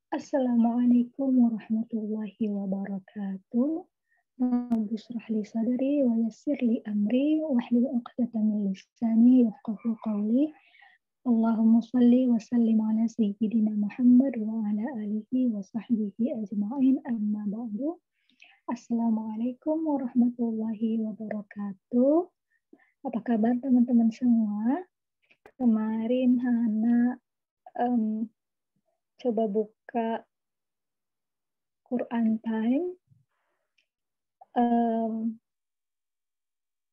Assalamualaikum warahmatullahi wabarakatuh. Rabbi shrah li sadri wa yassir li amri wahlul 'uqdatam min lisani yafqahu qawli. Allahumma shalli wa sallim ala sayyidina Muhammad wa ala alihi wa sahbihi ajma'in, amma ba'du. Assalamualaikum warahmatullahi wabarakatuh. Apa kabar teman-teman semua? Kemarin Hana coba buka Quran Time.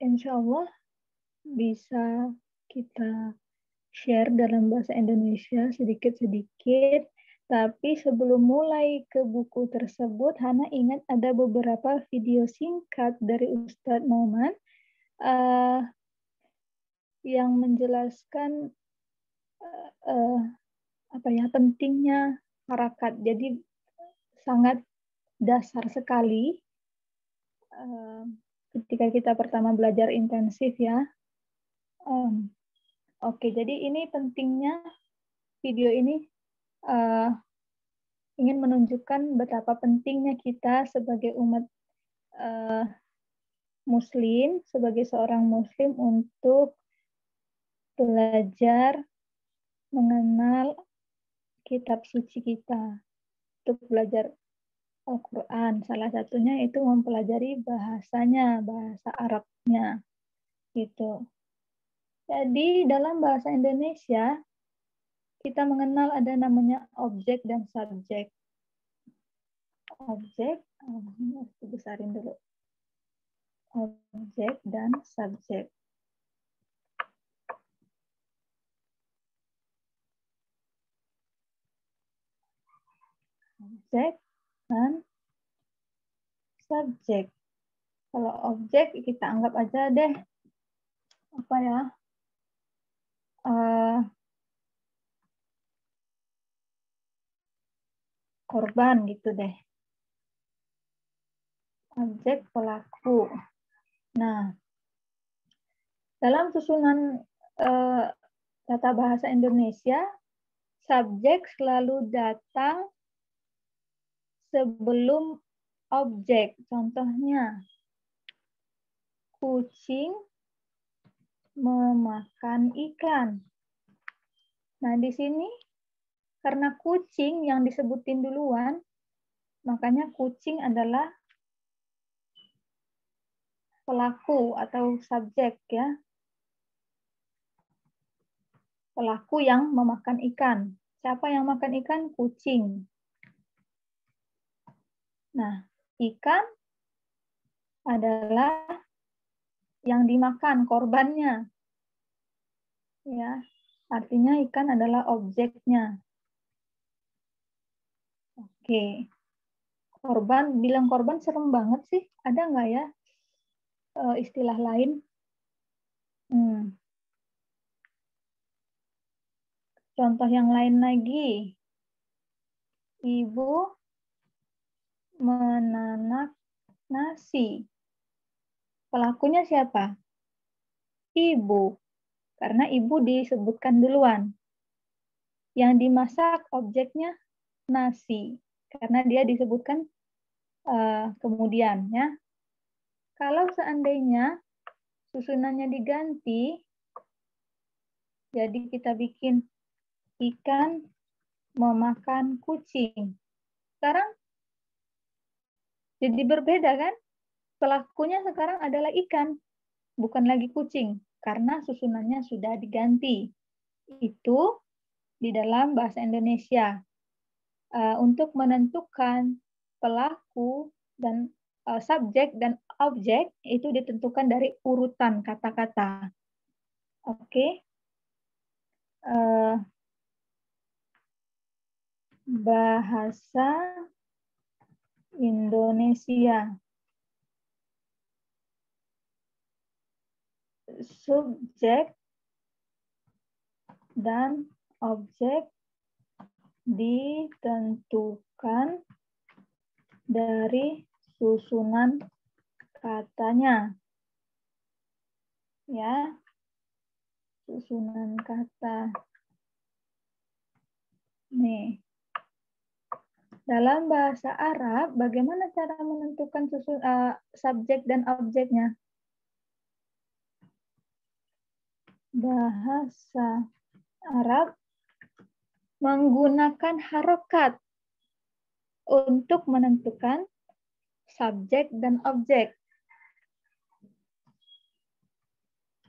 Insya Allah bisa kita share dalam bahasa Indonesia sedikit-sedikit. Tapi sebelum mulai ke buku tersebut, Hana ingat ada beberapa video singkat dari Ustadz Noman yang menjelaskan pentingnya harakat. Jadi sangat dasar sekali ketika kita pertama belajar intensif ya. Oke, jadi ini pentingnya video ini ingin menunjukkan betapa pentingnya kita sebagai umat Muslim, sebagai seorang Muslim untuk belajar mengenal kitab suci kita, untuk belajar Al-Quran. Salah satunya itu mempelajari bahasanya, bahasa Arabnya, gitu. Jadi dalam bahasa Indonesia kita mengenal ada namanya objek dan subjek. Objek, harus dibesarin dulu. Objek dan subjek. Objek dan subjek. Kalau objek kita anggap aja deh apa ya? Korban gitu deh. Objek pelaku. Nah, dalam susunan tata bahasa Indonesia, subjek selalu datang sebelum objek. Contohnya, kucing memakan ikan. Nah, di sini karena kucing yang disebutin duluan, makanya kucing adalah pelaku atau subjek ya. Pelaku yang memakan ikan. Siapa yang makan ikan? Kucing. Nah, ikan adalah yang dimakan, korbannya. Ya, artinya ikan adalah objeknya. Oke. Korban, bilang korban serem banget sih. Ada nggak ya istilah lain? Contoh yang lain lagi. Ibu menanak nasi. Pelakunya siapa? Ibu. Karena ibu disebutkan duluan. Yang dimasak objeknya nasi. Karena dia disebutkan kemudian. Ya. Kalau seandainya susunannya diganti, jadi kita bikin ikan memakan kucing. Sekarang jadi berbeda kan? Pelakunya sekarang adalah ikan, bukan lagi kucing, karena susunannya sudah diganti. Itu di dalam bahasa Indonesia. Untuk menentukan pelaku dan subjek dan objek itu ditentukan dari urutan kata-kata. Oke. Bahasa Indonesia. Subjek dan objek ditentukan dari susunan katanya. Ya. Susunan kata. Nih. Dalam bahasa Arab, bagaimana cara menentukan subjek dan objeknya? Bahasa Arab menggunakan harokat untuk menentukan subjek dan objek.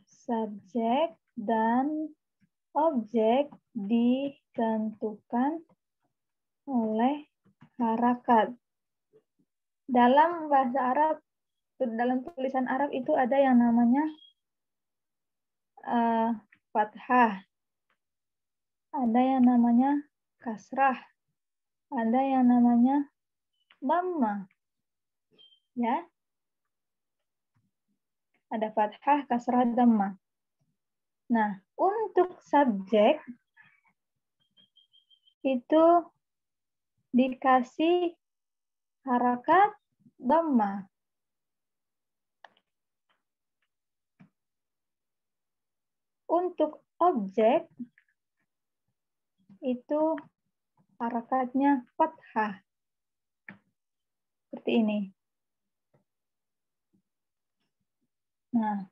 Subjek dan objek ditentukan oleh harakat. Dalam bahasa Arab, dalam tulisan Arab itu ada yang namanya fathah, ada yang namanya kasrah, ada yang namanya dhammah. Ya. Ada fathah, kasrah, dhammah. Nah, untuk subjek itu dikasih harakat dhammah. Untuk objek itu harakatnya fathah. Seperti ini. Nah,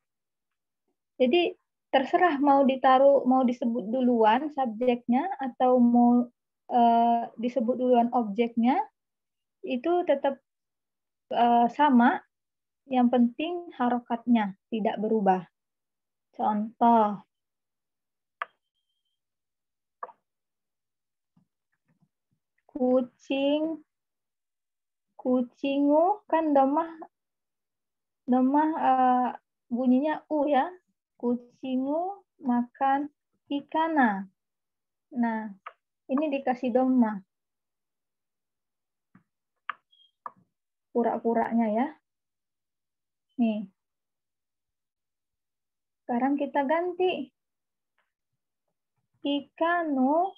jadi terserah mau disebut duluan subjeknya atau mau disebut duluan objeknya, itu tetap sama. Yang penting harokatnya tidak berubah. Contoh, kucing, kucingu, kan dhammah bunyinya u ya. Kucingu makan ikana. Nah, ini dikasih dhammah. Pura-puranya ya. Nih. Sekarang kita ganti. Ikanu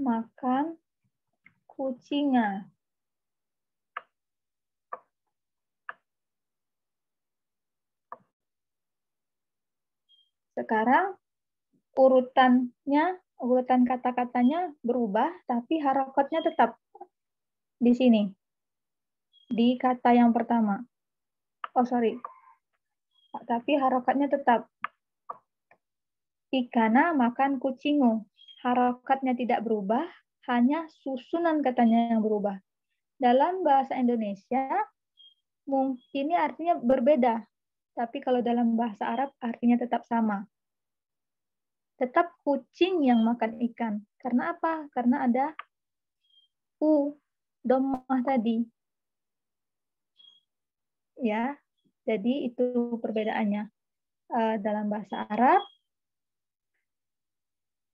makan kucinga. Sekarang urutan kata-katanya berubah, tapi harokatnya tetap di sini. Di kata yang pertama. Oh, sorry. Tapi harokatnya tetap. Ikana makan kucingu. Harokatnya tidak berubah, hanya susunan katanya yang berubah. Dalam bahasa Indonesia, mungkin ini artinya berbeda. Tapi kalau dalam bahasa Arab, artinya tetap sama. Tetap kucing yang makan ikan. Karena apa? Karena ada u, dhammah tadi. Ya, jadi itu perbedaannya. Dalam bahasa Arab,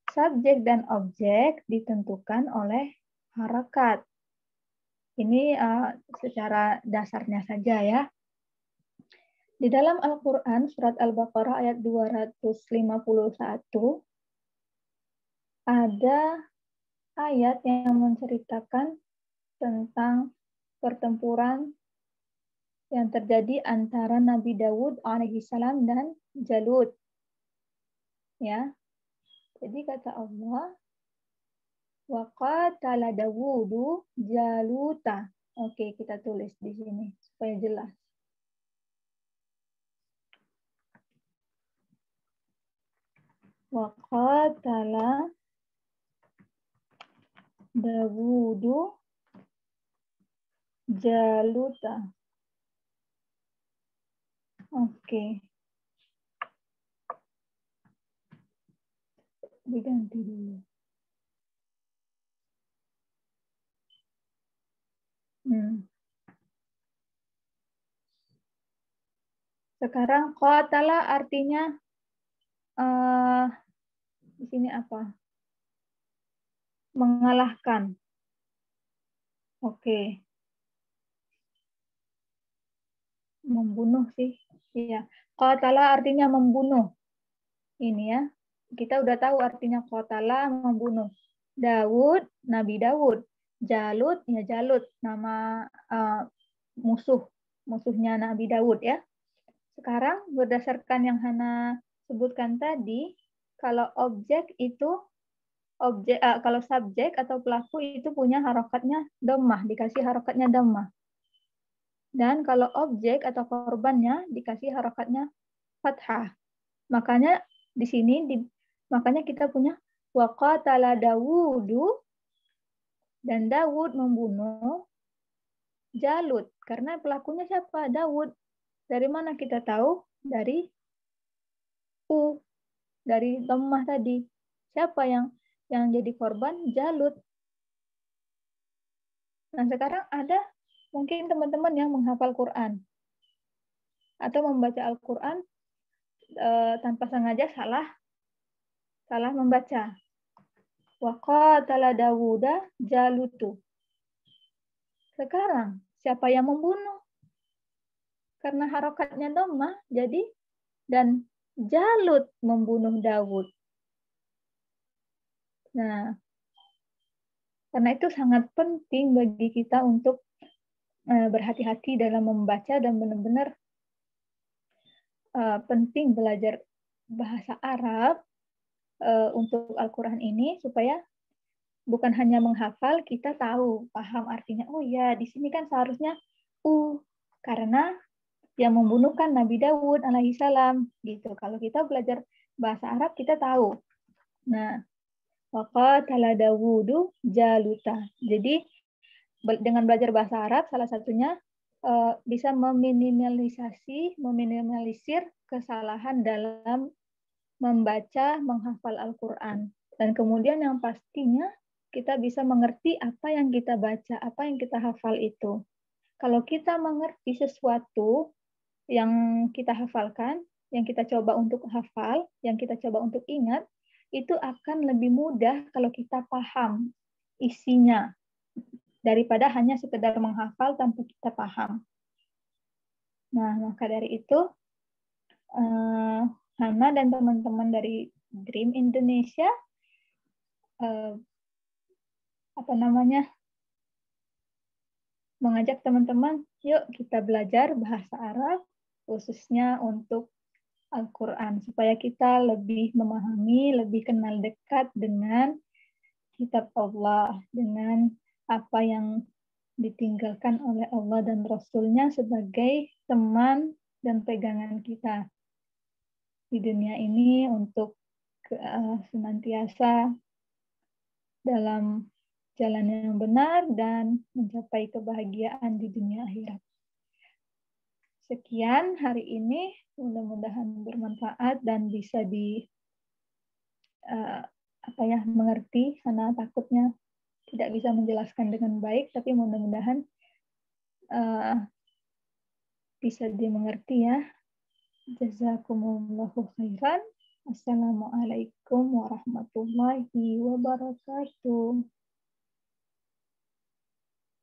subjek dan objek ditentukan oleh harakat. Ini secara dasarnya saja ya. Di dalam Al-Quran, surat Al-Baqarah ayat 251, ada ayat yang menceritakan tentang pertempuran yang terjadi antara Nabi Dawud alaihissalam dan Jalut. Ya. Jadi kata Allah, wa qatala Dawudu Jaluta. Oke, kita tulis di sini supaya jelas. Wa qatala Dawudu Jaluta. Oke. Diganti dulu. Sekarang qatala artinya di sini apa? Mengalahkan. Oke. Membunuh sih. Iya. Qatala artinya membunuh. Ini ya. Kita udah tahu artinya qatala membunuh. Daud, Nabi Daud. Jalut, ya Jalut. Nama musuhnya Nabi Daud ya. Sekarang berdasarkan yang Hana sebutkan tadi, kalau objek itu objek, kalau subjek atau pelaku itu punya harokatnya dhammah, dikasih harokatnya dhammah. Dan kalau objek atau korbannya dikasih harokatnya fathah. Makanya di sini makanya kita punya waqatala Dawudu, dan Dawud membunuh Jalut. Karena pelakunya siapa? Dawud. Dari mana kita tahu? Dari dari dhammah tadi. Siapa yang jadi korban? Jalut. Nah, sekarang ada mungkin teman-teman yang menghafal Quran atau membaca Al-Quran tanpa sengaja salah membaca. Wa qatala Dawuda Jalutu. Sekarang siapa yang membunuh? Karena harokatnya dhammah, jadi dan Jalut membunuh Dawud. Nah, karena itu sangat penting bagi kita untuk berhati-hati dalam membaca dan benar-benar penting belajar bahasa Arab untuk Al-Quran ini supaya bukan hanya menghafal, kita tahu, paham artinya. Oh ya, di sini kan seharusnya karena yang membunuh kan Nabi Dawud alaihissalam gitu. Kalau kita belajar bahasa Arab kita tahu. Nah, waqatala Dawudu Jaluta. Jadi dengan belajar bahasa Arab salah satunya bisa meminimalisir kesalahan dalam membaca, menghafal Al-Quran. Dan kemudian yang pastinya kita bisa mengerti apa yang kita baca, apa yang kita hafal itu. Kalau kita mengerti sesuatu yang kita hafalkan, yang kita coba untuk hafal, yang kita coba untuk ingat, itu akan lebih mudah kalau kita paham isinya daripada hanya sekedar menghafal tanpa kita paham. Nah, maka dari itu Hana dan teman-teman dari Dream Indonesia mengajak teman-teman, yuk kita belajar bahasa Arab khususnya untuk Al-Quran supaya kita lebih memahami, lebih kenal dekat dengan kitab Allah, dengan apa yang ditinggalkan oleh Allah dan Rasul-Nya sebagai teman dan pegangan kita di dunia ini untuk senantiasa dalam jalan yang benar dan mencapai kebahagiaan di dunia akhirat. Sekian hari ini, mudah-mudahan bermanfaat dan bisa mengerti, karena takutnya tidak bisa menjelaskan dengan baik, tapi mudah-mudahan bisa dimengerti ya. Jazakumullahu khairan. Assalamualaikum warahmatullahi wabarakatuh.